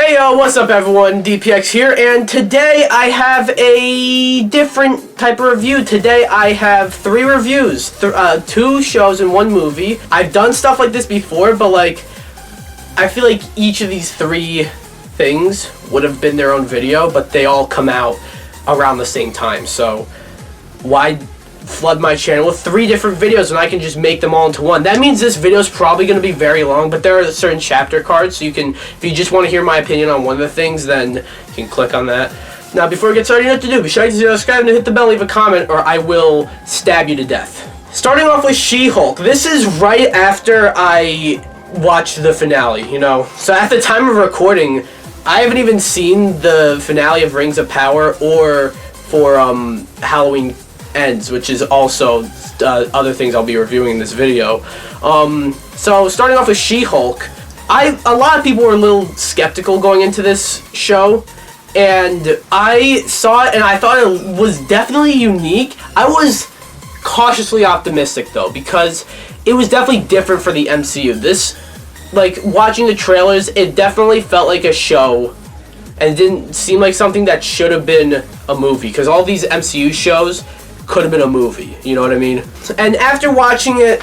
Hey, what's up everyone, DPX here, and today I have a different type of review. Today I have 3 reviews, 2 shows and 1 movie. I've done stuff like this before, but I feel like each of these 3 things would have been their own video, but they all come out around the same time, so why flood my channel with 3 different videos when I can just make them all into one? That means this video is probably going to be very long, but there are certain chapter cards, so you can, if you just want to hear my opinion on one of the things, then you can click on that. Now, before we get started, you know what to do. Be sure to subscribe and hit the bell, leave a comment, or I will stab you to death. Starting off with She-Hulk. This is right after I watched the finale, you know? So at the time of recording, I haven't even seen the finale of Rings of Power or for Halloween Ends, which is also other things I'll be reviewing in this video. So starting off with She-Hulk, a lot of people were a little skeptical going into this show, and I saw it and I thought it was definitely unique. I was cautiously optimistic though, because it was definitely different for the MCU. This, watching the trailers, it definitely felt like a show and didn't seem like something that should have been a movie, because all these MCU shows could have been a movie, you know what I mean? And after watching it,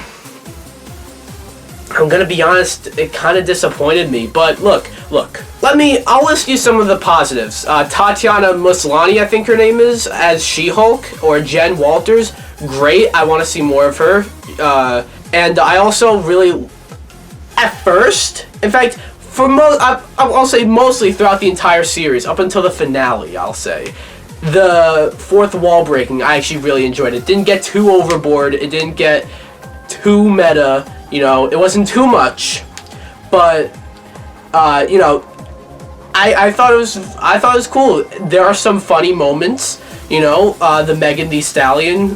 I'm gonna be honest, it kind of disappointed me. But look, I'll list you some of the positives. Tatiana Maslany, I think her name is, as She-Hulk, or Jen Walters, great. I want to see more of her. And I also really, at first, in fact, I'll say mostly throughout the entire series, up until the finale, I'll say, the fourth wall breaking, I actually really enjoyed it. Didn't get too overboard, it didn't get too meta, you know, it wasn't too much, but you know, I thought it was cool. There are some funny moments, you know, the Megan Thee Stallion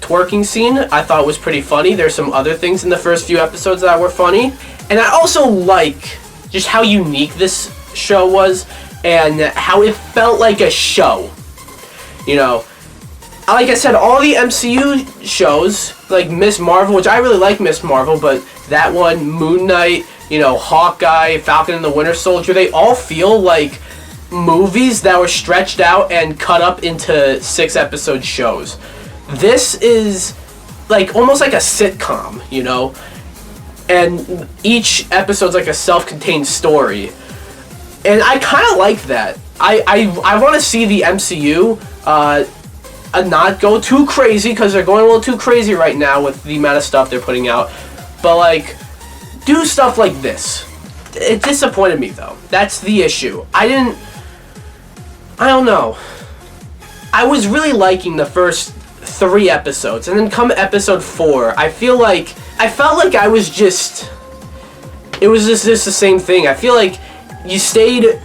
twerking scene I thought was pretty funny. There's some other things in the first few episodes that were funny, and I also like just how unique this show was and how it felt like a show. You know, like I said, all the MCU shows, like Miss Marvel, which I really like Miss Marvel, but that one, Moon Knight, you know, Hawkeye, Falcon and the Winter Soldier, they all feel like movies that were stretched out and cut up into 6-episode shows. This is almost like a sitcom, you know, and each episode's like a self-contained story. And I kind of like that. I want to see the MCU not go too crazy, because they're going a little too crazy right now with the amount of stuff they're putting out. But do stuff like this. It disappointed me though. That's the issue. I don't know. I was really liking the first 3 episodes, and then come episode 4, I felt like I was just... It was just the same thing. I feel like you stayed...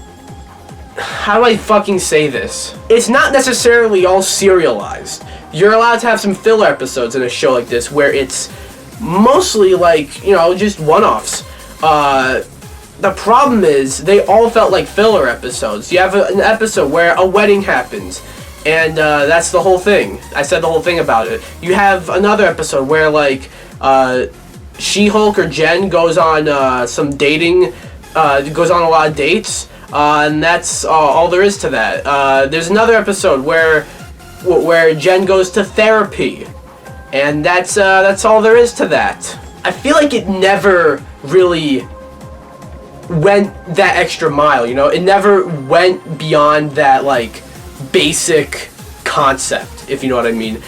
How do I fucking say this? It's not necessarily all serialized. You're allowed to have some filler episodes in a show like this, where it's mostly you know, just one-offs. The problem is, they all felt like filler episodes. You have an episode where a wedding happens, and that's the whole thing. I said the whole thing about it. You have another episode where, She-Hulk or Jen goes on some dating, goes on a lot of dates, and that's all there is to that. There's another episode where Jen goes to therapy, and that's all there is to that. I feel like it never really went that extra mile, you know? It never went beyond that, basic concept, if you know what I mean.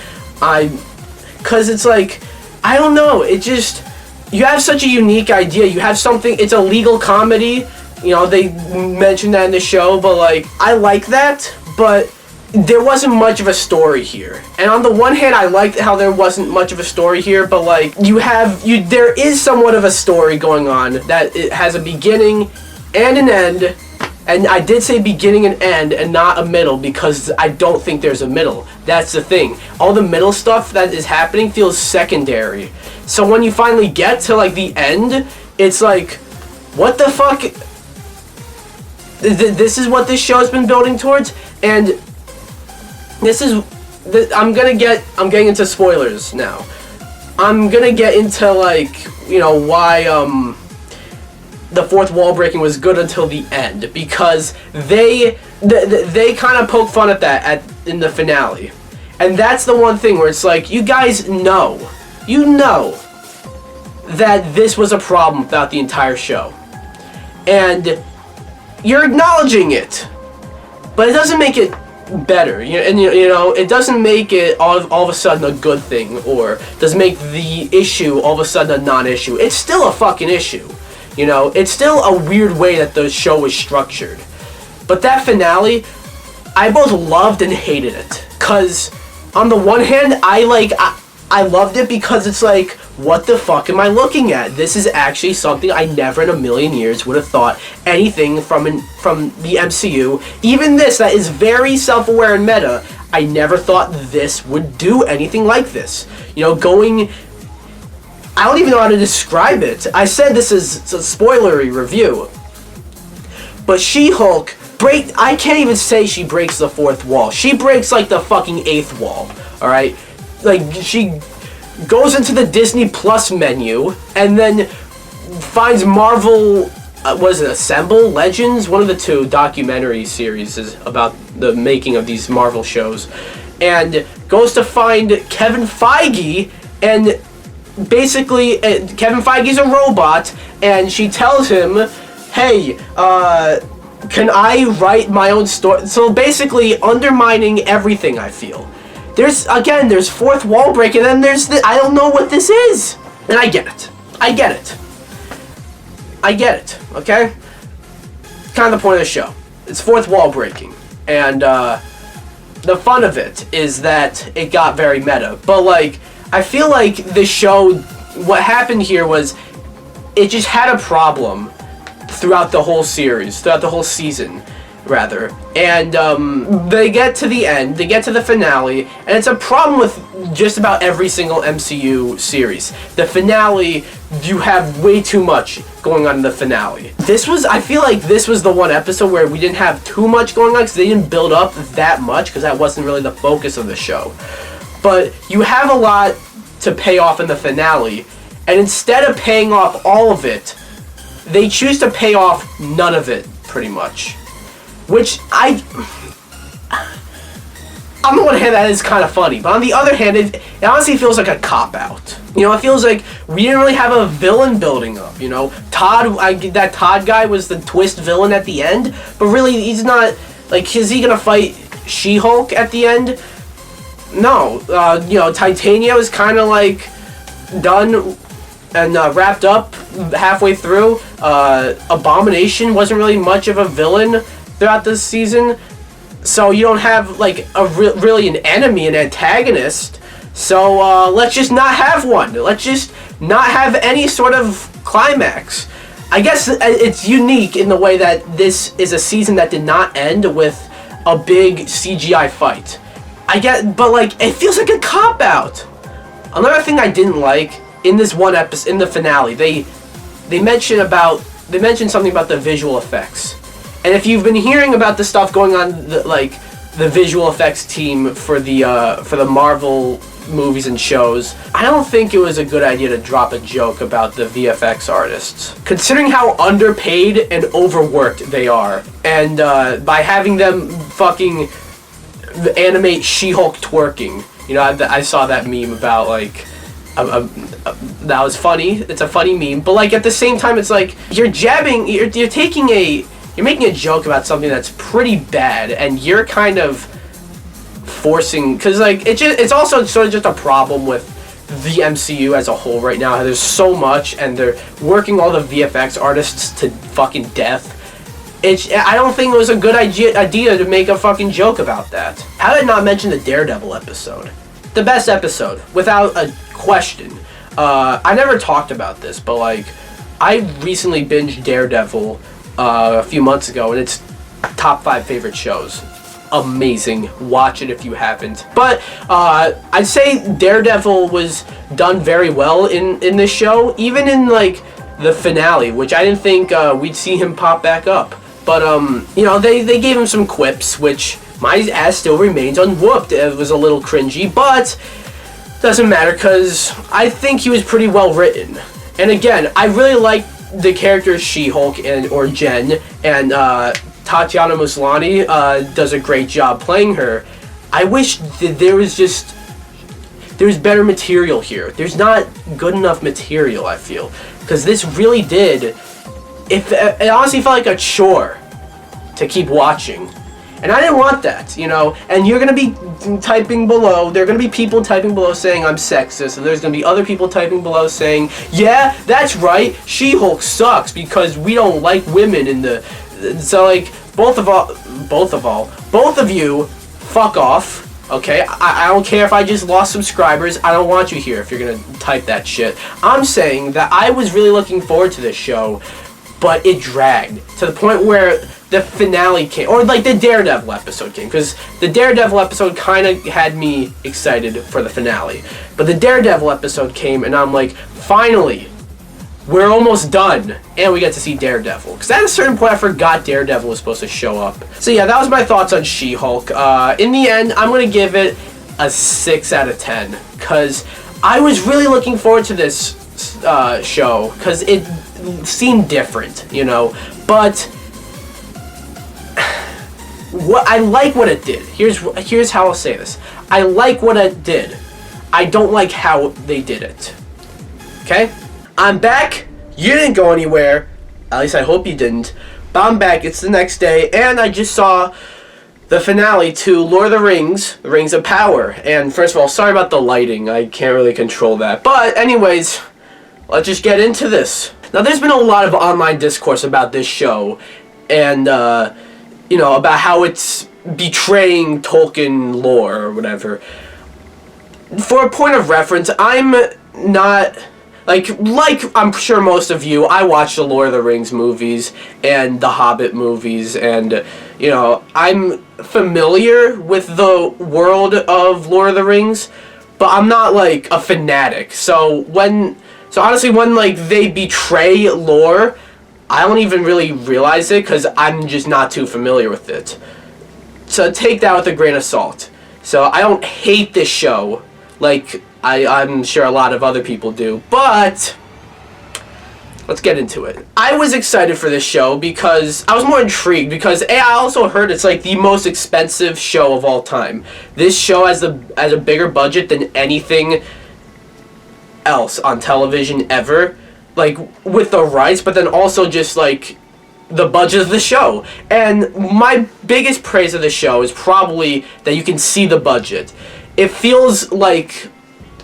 Because it's I don't know, it just... You have such a unique idea. You have something... It's a legal comedy. You know, they mentioned that in the show, but, I like that, but there wasn't much of a story here. And on the one hand, I liked how there wasn't much of a story here, but, there is somewhat of a story going on, that it has a beginning and an end, and I did say beginning and end and not a middle, because I don't think there's a middle. That's the thing. All the middle stuff that is happening feels secondary. So when you finally get to, the end, it's what the fuck? This is what this show has been building towards, and this is... I'm getting into spoilers now. I'm gonna get into, you know, why, the fourth wall breaking was good until the end, because they kind of poke fun at that in the finale. And that's the one thing where it's like, you guys know that this was a problem throughout the entire show. And you're acknowledging it, but it doesn't make it better. And it doesn't make it all of a sudden a good thing, or doesn't make the issue all of a sudden a non-issue. It's still a fucking issue. It's still a weird way that the show was structured. But that finale, I both loved and hated it. Cause on the one hand, I loved it because it's like, what the fuck am I looking at? This is actually something I never in a million years would have thought anything from the MCU. Even this, that is very self-aware and meta, I never thought this would do anything like this. I don't even know how to describe it. I said this is a spoilery review. But She-Hulk, I can't even say she breaks the fourth wall. She breaks like the fucking eighth wall, alright? Like, she goes into the Disney Plus menu and then finds Marvel, was it Assemble? Legends? One of the two documentary series is about the making of these Marvel shows. And goes to find Kevin Feige, and basically, Kevin Feige's a robot, and she tells him, hey, can I write my own story? So basically, undermining everything, I feel. There's fourth wall break, and then there's I don't know what this is. And I get it, okay? Kind of the point of the show. It's fourth wall breaking. And, the fun of it is that it got very meta. But, like, I feel like the show, what happened here was, it just had a problem throughout the whole series, throughout the whole season, rather. And they get to the end, they get to the finale, and it's a problem with just about every single MCU series. The finale, you have way too much going on in the finale. I feel like this was the one episode where we didn't have too much going on, because they didn't build up that much, because that wasn't really the focus of the show. But you have a lot to pay off in the finale, and instead of paying off all of it, they choose to pay off none of it, pretty much. Which, on the one hand, that is kind of funny, but on the other hand, it honestly feels like a cop-out. It feels like we didn't really have a villain building up, that Todd guy was the twist villain at the end, but really, he's not, like, is he gonna fight She-Hulk at the end? No. Titania was kind of, like, done and wrapped up halfway through. Abomination wasn't really much of a villain throughout this season, so you don't have like really an enemy, an antagonist. So let's just not have one. Let's just not have any sort of climax. I guess it's unique in the way that this is a season that did not end with a big CGI fight. But like, it feels like a cop-out. Another thing I didn't like in this one episode, in the finale, they mentioned something about the visual effects. And if you've been hearing about the stuff going on, the visual effects team for the Marvel movies and shows, I don't think it was a good idea to drop a joke about the VFX artists. Considering how underpaid and overworked they are, and by having them fucking animate She-Hulk twerking, I saw that meme about like, that was funny. It's a funny meme, but like at the same time, it's like you're making a joke about something that's pretty bad, and you're kind of forcing, because like it's also sort of just a problem with the MCU as a whole right now. There's so much, and they're working all the VFX artists to fucking death. I don't think it was a good idea to make a fucking joke about that. How did I not mention the Daredevil episode? The best episode, without a question. I never talked about this, but like, I recently binged Daredevil a few months ago, and it's top 5 favorite shows. Amazing. Watch it if you haven't. But I'd say Daredevil was done very well in this show, even in like the finale, which I didn't think we'd see him pop back up. But they gave him some quips, which my ass still remains unwhooped. It was a little cringy, but doesn't matter, because I think he was pretty well written. And again, I really like the character She-Hulk or Jen, and Tatiana Maslany does a great job playing her. I wish that there's better material here. There's not good enough material, I feel, because this really did. It honestly felt like a chore to keep watching. And I didn't want that, you know. And you're going to be typing below. There are going to be people typing below saying I'm sexist. And there's going to be other people typing below saying, yeah, that's right, She-Hulk sucks because we don't like women in the... So, like, both of you, fuck off, okay? I don't care if I just lost subscribers. I don't want you here if you're going to type that shit. I'm saying that I was really looking forward to this show, but it dragged to the point where the finale came, or like the Daredevil episode came, because the Daredevil episode kind of had me excited for the finale. But the Daredevil episode came, and I'm like, finally, we're almost done, and we get to see Daredevil. Because at a certain point, I forgot Daredevil was supposed to show up. So yeah, that was my thoughts on She-Hulk. In the end, I'm going to give it a 6 out of 10, because I was really looking forward to this show, because it seemed different, you know, but I like what it did. Here's how I'll say this. I like what it did. I don't like how they did it. Okay? I'm back. You didn't go anywhere. At least I hope you didn't. But I'm back. It's the next day, and I just saw the finale to Lord of the Rings of Power. And first of all, sorry about the lighting. I can't really control that. But anyways, let's just get into this. Now, there's been a lot of online discourse about this show, and you know, about how it's betraying Tolkien lore or whatever. For a point of reference, I'm not, like I'm sure most of you, I watched the Lord of the Rings movies and the Hobbit movies, and, you know, I'm familiar with the world of Lord of the Rings, but I'm not, like, a fanatic. So honestly, when, like, they betray lore, I don't even really realize it because I'm just not too familiar with it. So take that with a grain of salt. So I don't hate this show like I'm sure a lot of other people do, but let's get into it. I was excited for this show because I was more intrigued because I also heard it's like the most expensive show of all time. This show has a bigger budget than anything else on television ever. Like, with the rights, but then also just, like, the budget of the show. And my biggest praise of the show is probably that you can see the budget. It feels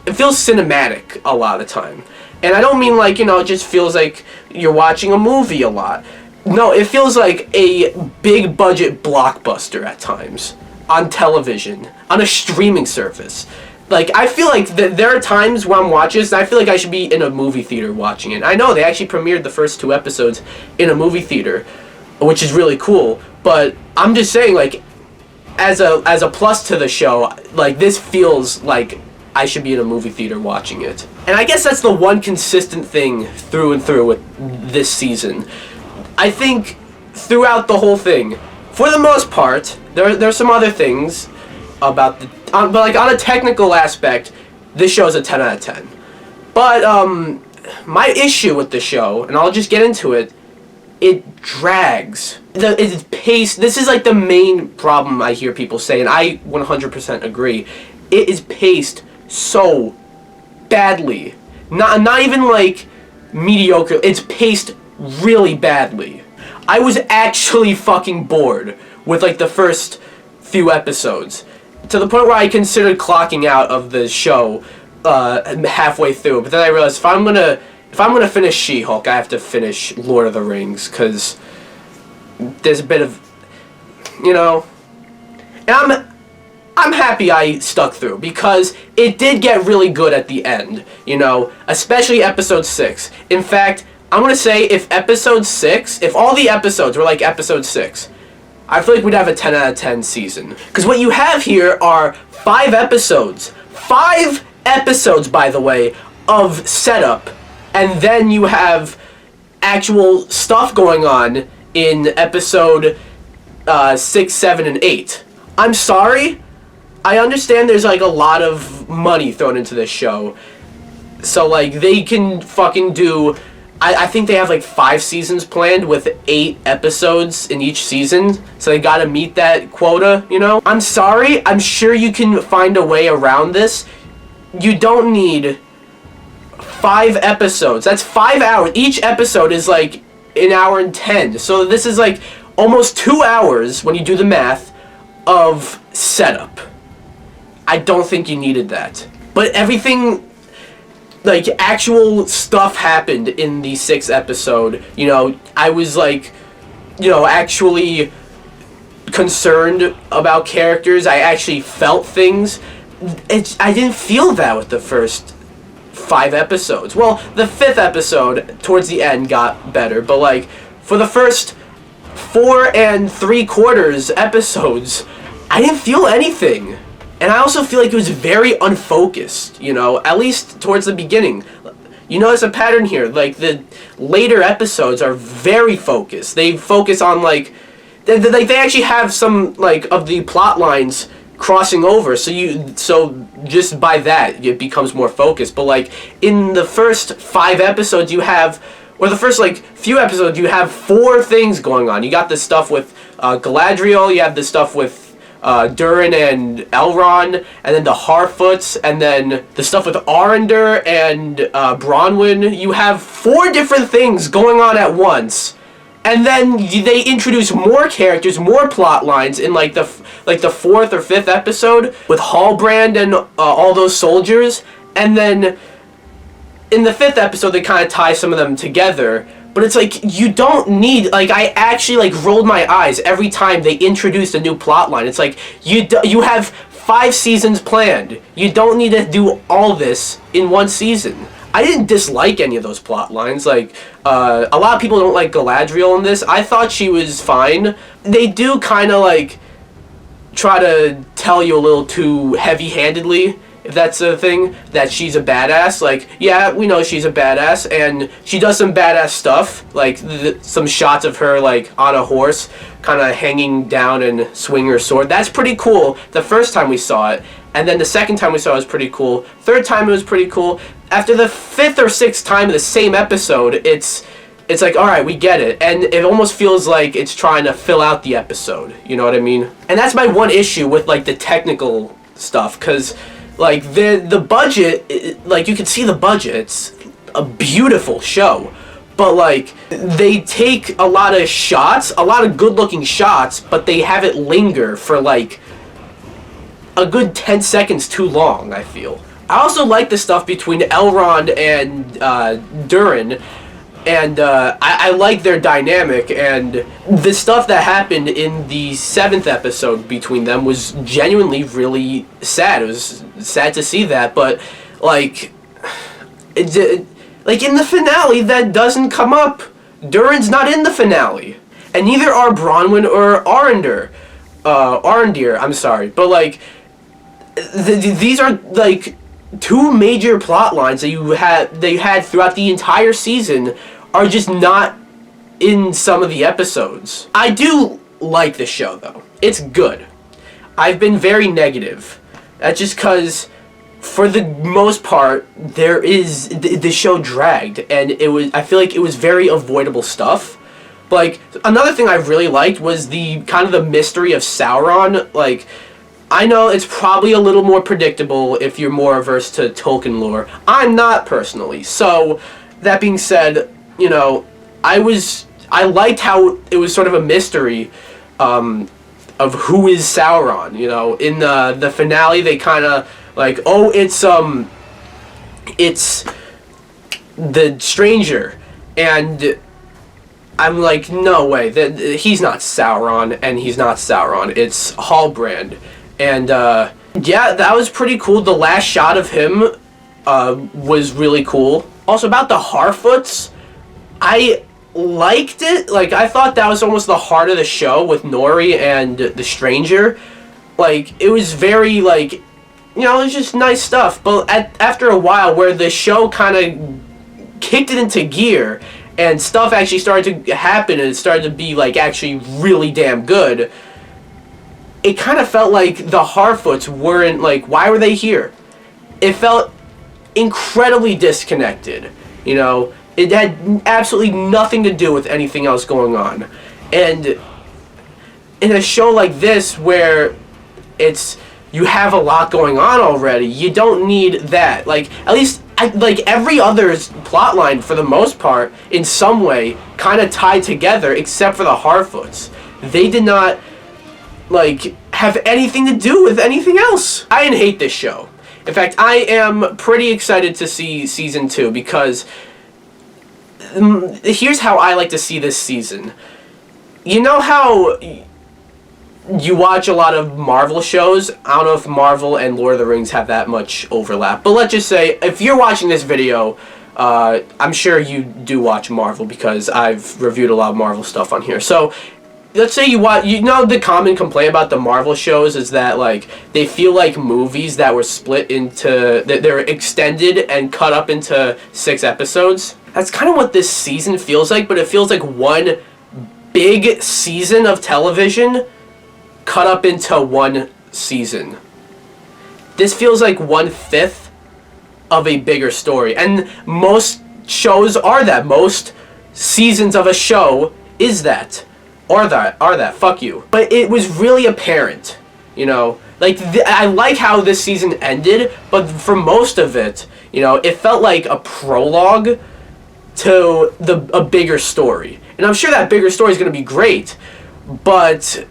cinematic a lot of the time. And I don't mean, like, you know, it just feels like you're watching a movie a lot. No, it feels like a big budget blockbuster at times. On television. On a streaming service. Like, I feel like there are times when I'm watching this, and I feel like I should be in a movie theater watching it. I know they actually premiered the first 2 episodes in a movie theater, which is really cool. But I'm just saying, like, as a plus to the show, like, this feels like I should be in a movie theater watching it. And I guess that's the one consistent thing through and through with this season. I think throughout the whole thing, for the most part, there's some other things about but like on a technical aspect, this show's a 10 out of 10. But my issue with the show, and I'll just get into it, it drags. It's paced. This is like the main problem I hear people say, and I 100% agree. It is paced so badly. Not even like mediocre. It's paced really badly. I was actually fucking bored with like the first few episodes, to the point where I considered clocking out of the show halfway through. But then I realized if I'm gonna finish She-Hulk, I have to finish Lord of the Rings, because there's a bit of, you know, and I'm happy I stuck through, because it did get really good at the end, you know, especially episode 6. In fact, I'm gonna say if all the episodes were like episode 6, I feel like we'd have a 10 out of 10 season. Because what you have here are 5 episodes. 5 episodes, by the way, of setup. And then you have actual stuff going on in episode 6, 7, and 8. I'm sorry. I understand there's like a lot of money thrown into this show. So like they can fucking do I think they have like 5 seasons planned with 8 episodes in each season, so they gotta meet that quota, you know? I'm sorry, I'm sure you can find a way around this. You don't need 5 episodes. That's 5 hours. Each episode is like an hour and 10. So this is like almost 2 hours, when you do the math, of setup. I don't think you needed that. But everything, like, actual stuff happened in the 6th episode. You know, I was, like, you know, actually concerned about characters. I actually felt things. I didn't feel that with the first 5 episodes. Well, the 5th episode, towards the end, got better. But, like, for the first 4 3/4 episodes, I didn't feel anything. And I also feel like it was very unfocused, you know, at least towards the beginning. You notice a pattern here, like, the later episodes are very focused. They focus on, like, they actually have some, like, of the plot lines crossing over, so just by that, it becomes more focused. But, like, in the first 5 episodes, you have, or the first, like, few episodes, you have 4 things going on. You got this stuff with Galadriel, you have this stuff with Durin and Elrond, and then the Harfoots, and then the stuff with Arendar and Bronwyn. You have 4 different things going on at once, and then they introduce more characters, more plot lines in like the 4th or 5th episode with Halbrand and all those soldiers, and then in the 5th episode they kind of tie some of them together. But it's like, you don't need, like, I actually, like, rolled my eyes every time they introduced a new plot line. It's like, you have 5 seasons planned. You don't need to do all this in 1 season. I didn't dislike any of those plot lines. Like, a lot of people don't like Galadriel in this. I thought she was fine. They do kind of, like, try to tell you a little too heavy-handedly, if that's the thing, that she's a badass. Like, yeah, we know she's a badass, and she does some badass stuff, like some shots of her, like, on a horse, kind of hanging down and swinging her sword. That's pretty cool the first time we saw it, and then the second time we saw it was pretty cool. Third time it was pretty cool. After the 5th or 6th time of the same episode, it's like, alright, we get it, and it almost feels like it's trying to fill out the episode, you know what I mean? And that's my one issue with, like, the technical stuff, because, like, the budget, like, you can see the budget. It's a beautiful show. But, like, they take a lot of shots, a lot of good-looking shots, but they have it linger for, like, a good 10 seconds too long, I feel. I also like the stuff between Elrond and Durin, and I like their dynamic, and the stuff that happened in the 7th episode between them was genuinely really sad. It was sad to see that, but, like, like, in the finale, that doesn't come up. Durin's not in the finale, and neither are Bronwyn or Arendir, I'm sorry, but, like, these are, like, 2 major plot lines that they had throughout the entire season are just not in some of the episodes. I do like the show, though. It's good. I've been very negative. That's just because, for the most part, the show dragged, and I feel like it was very avoidable stuff. But, like, another thing I really liked was the kind of the mystery of Sauron. Like, I know it's probably a little more predictable if you're more averse to Tolkien lore. I'm not, personally. So, that being said, you know, I liked how it was sort of a mystery of who is Sauron, you know. In the finale, they kind of, like, oh, it's the stranger, and I'm like, no way, he's not Sauron, and he's not Sauron, it's Halbrand. And, yeah, that was pretty cool. The last shot of him was really cool. Also, about the Harfoots, I liked it. Like, I thought that was almost the heart of the show with Nori and the stranger. Like, it was very, like, you know, it was just nice stuff. But after a while, where the show kind of kicked it into gear, and stuff actually started to happen, and it started to be, like, actually really damn good, it kind of felt like the Harfoots weren't, like, why were they here? It felt incredibly disconnected, you know. It had absolutely nothing to do with anything else going on. And in a show like this, where you have a lot going on already, you don't need that. Like, at least, like, every other plot line, for the most part, in some way, kind of tied together, except for the Harfoots. They did not, like, have anything to do with anything else. I didn't hate this show. In fact, I am pretty excited to see season 2, because here's how I like to see this season. You know how you watch a lot of Marvel shows? I don't know if Marvel and Lord of the Rings have that much overlap, but let's just say, if you're watching this video, I'm sure you do watch Marvel, because I've reviewed a lot of Marvel stuff on here. So, let's say you watch, the common complaint about the Marvel shows is that, like, they feel like movies that were split into, they're extended and cut up into 6 episodes. That's kind of what this season feels like, but it feels like one big season of television cut up into one season. This feels like 1/5 of a bigger story, and most shows are that. Most seasons of a show is that. Are that. Fuck you. But it was really apparent, Like, I like how this season ended, but for most of it, it felt like a prologue to a bigger story. And I'm sure that bigger story is going to be great, but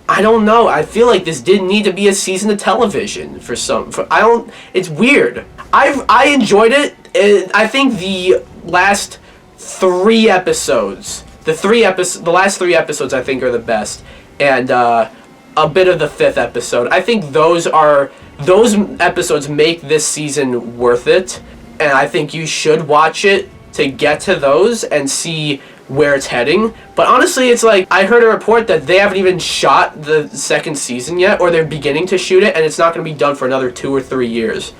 I don't know. I feel like this didn't need to be a season of television it's weird. I enjoyed it. I think the last 3 episodes, the last 3 episodes I think are the best, and a bit of the 5th episode. I think those episodes make this season worth it, and I think you should watch it to get to those and see where it's heading. But honestly, it's like, I heard a report that they haven't even shot the 2nd season yet, or they're beginning to shoot it, and it's not going to be done for another 2 or 3 years.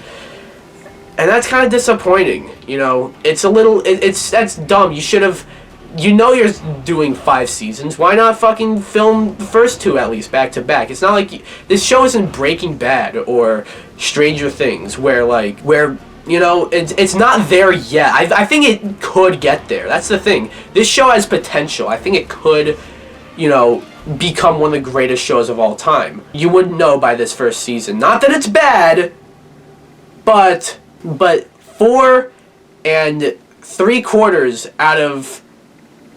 And that's kind of disappointing, It's a little, that's dumb. You should have, you're doing 5 seasons. Why not fucking film the first 2 at least back to back? It's not like, this show isn't Breaking Bad or Stranger Things, where it's not there yet. I think it could get there. That's the thing. This show has potential. I think it could, become one of the greatest shows of all time. You wouldn't know by this first season. Not that it's bad, but 4 3/4 out of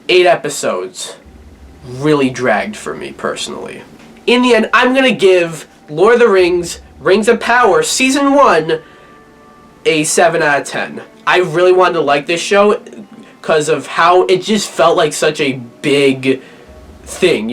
8 episodes really dragged for me personally. In the end, I'm going to give Lord of the Rings, Rings of Power, Season 1, a 7 out of 10. I really wanted to like this show because of how it just felt like such a big thing,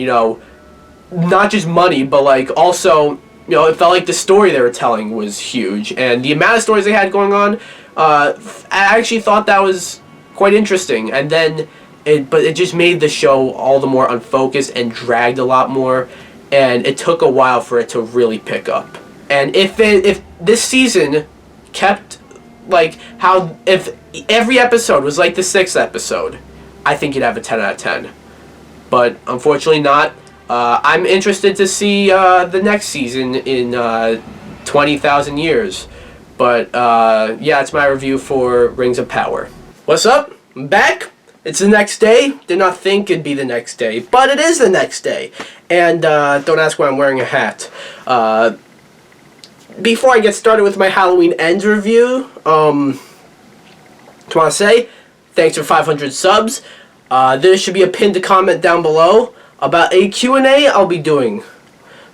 not just money, but like also, it felt like the story they were telling was huge, and the amount of stories they had going on, I actually thought that was quite interesting. And then it just made the show all the more unfocused and dragged a lot more, and it took a while for it to really pick up. And if this season kept like how, if every episode was like the 6th episode, I think you'd have a 10 out of 10. But unfortunately not. I'm interested to see the next season in 20,000 years. But yeah, it's my review for Rings of Power. What's up? I'm back. It's the next day. Did not think it'd be the next day, but it is the next day. And don't ask why I'm wearing a hat. Before I get started with my Halloween Ends review, just want to say thanks for 500 subs. There should be a pinned comment down below about a Q&A I'll be doing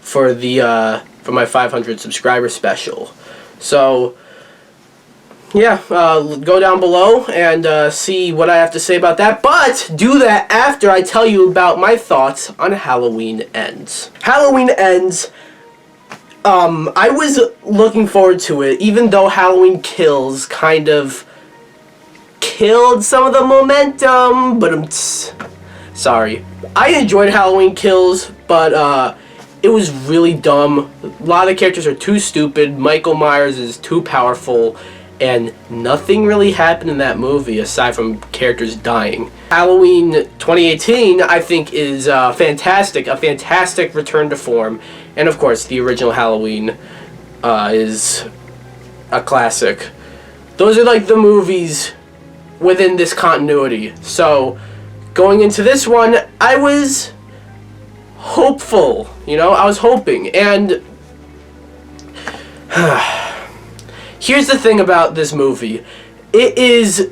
for my 500 subscriber special. So yeah, go down below and see what I have to say about that. But do that after I tell you about my thoughts on Halloween Ends. Halloween Ends. I was looking forward to it, even though Halloween Kills kind of killed some of the momentum, but I'm sorry. I enjoyed Halloween Kills, but it was really dumb. A lot of the characters are too stupid. Michael Myers is too powerful, and nothing really happened in that movie aside from characters dying. Halloween 2018, I think, is fantastic. A fantastic return to form. And of course, the original Halloween is a classic. Those are like the movies within this continuity. So, going into this one, I was hopeful, I was hoping. And here's the thing about this movie. It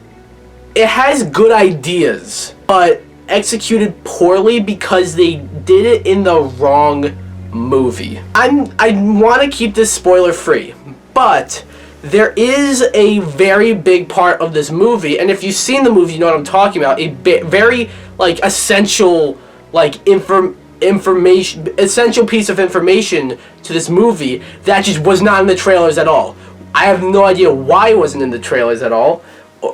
has good ideas, but executed poorly because they did it in the wrong movie. I want to keep this spoiler free, but there is a very big part of this movie, and if you've seen the movie, you know what I'm talking about. A very essential essential piece of information to this movie that just was not in the trailers at all. I have no idea why it wasn't in the trailers at all, or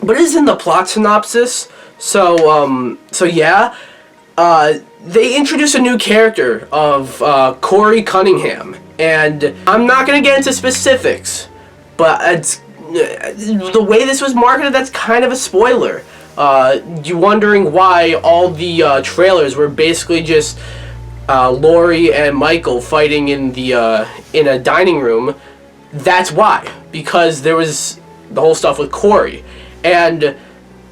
but it is in the plot synopsis. So yeah, they introduce a new character of Corey Cunningham, and I'm not gonna get into specifics, but it's the way this was marketed. That's kind of a spoiler. You wondering why all the trailers were basically just Laurie and Michael fighting in a dining room. That's why, because there was the whole stuff with Corey, and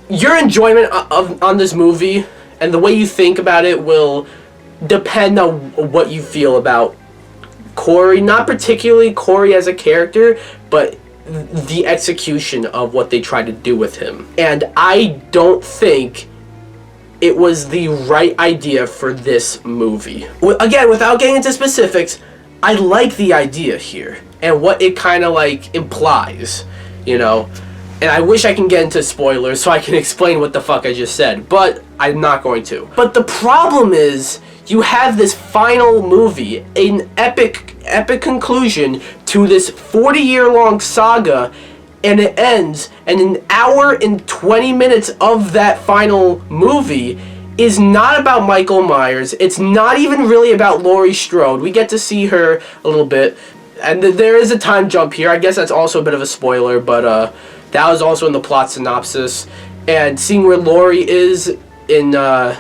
your enjoyment on this movie and the way you think about it will depend on what you feel about Corey. Not particularly Corey as a character, but the execution of what they tried to do with him. And I don't think it was the right idea for this movie. Again, without getting into specifics, I like the idea here and what it kind of implies, And I wish I can get into spoilers so I can explain what the fuck I just said, but I'm not going to. But the problem is, you have this final movie, an epic conclusion to this 40-year-long saga, and it ends, and an hour and 20 minutes of that final movie is not about Michael Myers. It's not even really about Laurie Strode. We get to see her a little bit, and there is a time jump here. I guess that's also a bit of a spoiler, but that was also in the plot synopsis. And seeing where Laurie is in, at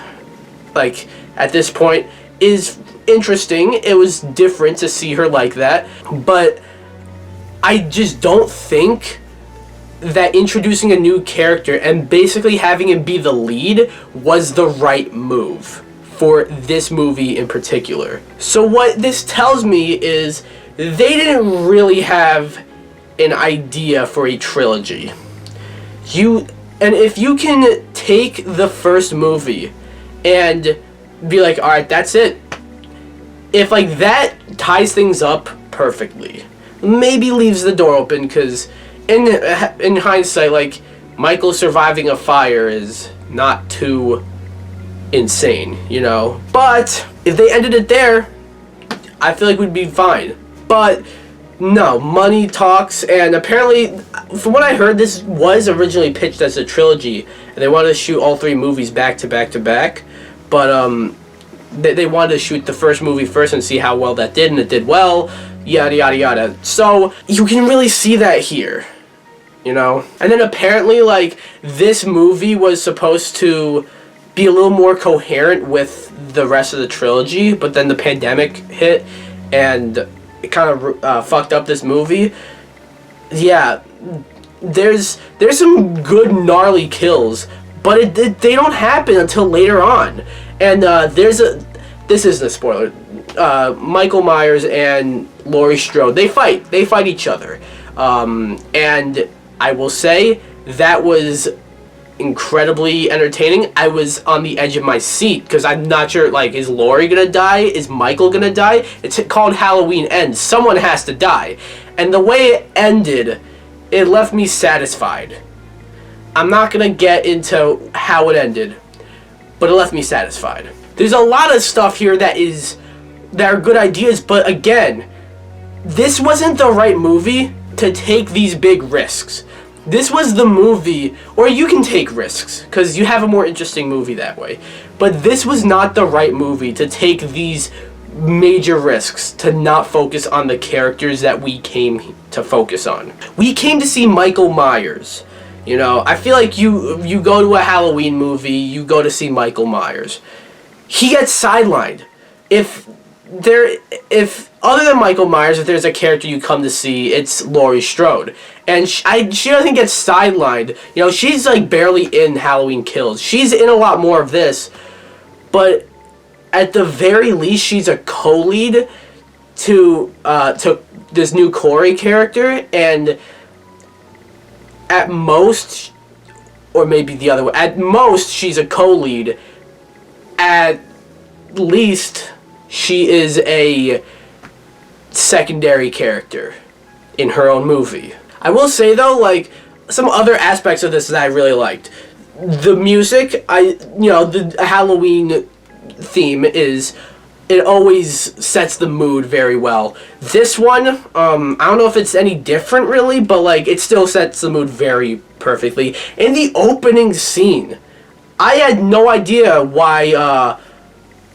this point is interesting. It was different to see her like that. But I just don't think that introducing a new character and basically having him be the lead was the right move for this movie in particular. So what this tells me is they didn't really have an idea for a trilogy. And if you can take the first movie and be like, alright, that's it. If that ties things up perfectly, maybe leaves the door open, because in hindsight, Michael surviving a fire is not too insane, But if they ended it there, I feel like we'd be fine. But no, money talks, and apparently, from what I heard, this was originally pitched as a trilogy, and they wanted to shoot all three movies back to back to back, but they wanted to shoot the first movie first and see how well that did, and it did well, yada yada yada. So you can really see that here, And then apparently, this movie was supposed to be a little more coherent with the rest of the trilogy, but then the pandemic hit, and it kind of fucked up this movie. Yeah, there's some good gnarly kills, but they don't happen until later on. And this isn't a spoiler. Michael Myers and Laurie Strode, they fight each other, and I will say that was incredibly entertaining. I was on the edge of my seat because I'm not sure, is Laurie gonna die? Is Michael gonna die? It's called Halloween Ends. Someone has to die. And the way it ended, it left me satisfied. I'm not gonna get into how it ended, but it left me satisfied. There's a lot of stuff here that are good ideas, but again, this wasn't the right movie to take these big risks. This was the movie, or you can take risks, because you have a more interesting movie that way. But this was not the right movie to take these major risks, to not focus on the characters that we came to focus on. We came to see Michael Myers. I feel like you go to a Halloween movie, you go to see Michael Myers. He gets sidelined. If if other than Michael Myers, if there's a character you come to see, it's Laurie Strode, and she doesn't get sidelined. You know, she's like barely in Halloween Kills. She's in a lot more of this, but at the very least, she's a co-lead to this new Corey character, and at most, or maybe the other way, at most she's a co-lead. At least she is a secondary character in her own movie. I will say though, like, some other aspects of this that I really liked. The music, the Halloween theme it always sets the mood very well. This one, I don't know if it's any different really, but like it still sets the mood very perfectly. In the opening scene, I had no idea why,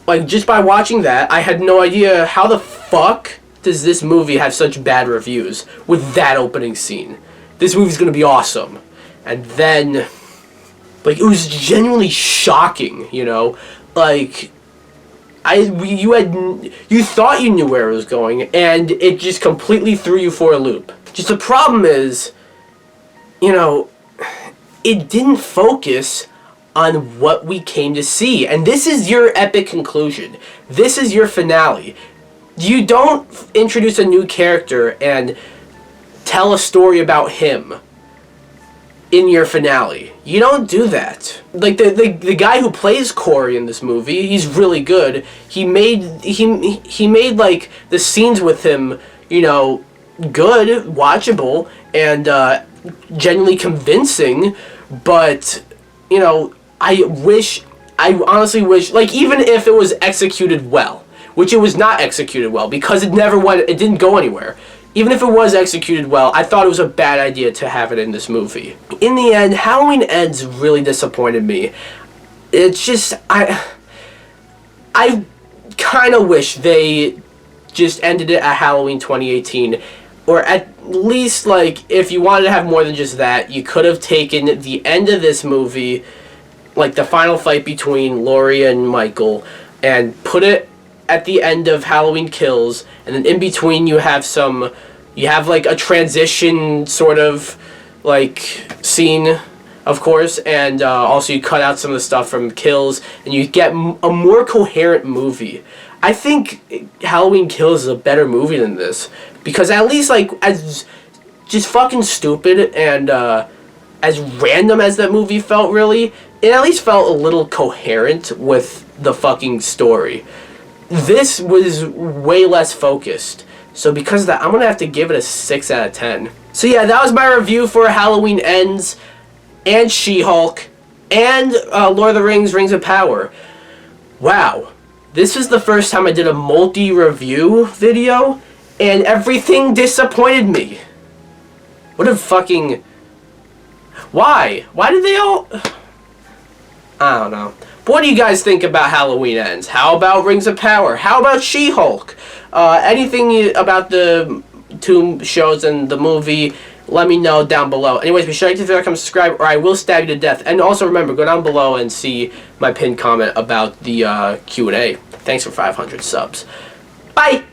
like, just by watching that, I had no idea how the fuck does this movie have such bad reviews with that opening scene. This movie's gonna be awesome. And then, like, it was genuinely shocking, you know? Like, you thought you knew where it was going, and it just completely threw you for a loop. Just the problem is, you know, it didn't focus on what we came to see. And this is your epic conclusion. This is your finale. You don't introduce a new character and tell a story about him in your finale. You don't do that. Like, the guy who plays Corey in this movie, he's really good. He made like the scenes with him, you know, good, watchable, and genuinely convincing. But, you know, I honestly wish, like, even if it was executed well, which it was not executed well because it didn't go anywhere. Even if it was executed well, I thought it was a bad idea to have it in this movie. In the end, Halloween Ends really disappointed me. It's just, I kind of wish they just ended it at Halloween 2018. Or at least, like, if you wanted to have more than just that, you could have taken the end of this movie, like the final fight between Laurie and Michael, and put it at the end of Halloween Kills, and then in between you have like a transition sort of like scene, of course, and also you cut out some of the stuff from Kills, and you get a more coherent movie. I think Halloween Kills is a better movie than this, because at least, like, as just fucking stupid and as random as that movie felt, really, it at least felt a little coherent with the fucking story. This was way less focused. So because of that, I'm going to have to give it a 6 out of 10. So yeah, that was my review for Halloween Ends, and She-Hulk, and Lord of the Rings, Rings of Power. Wow. This is the first time I did a multi-review video, and everything disappointed me. What a fucking... Why? Why did they all... I don't know. But what do you guys think about Halloween Ends? How about Rings of Power? How about She-Hulk? Anything about the two shows and the movie, let me know down below. Anyways, be sure to like, comment, subscribe, or I will stab you to death. And also remember, go down below and see my pinned comment about the Q&A. Thanks for 500 subs. Bye!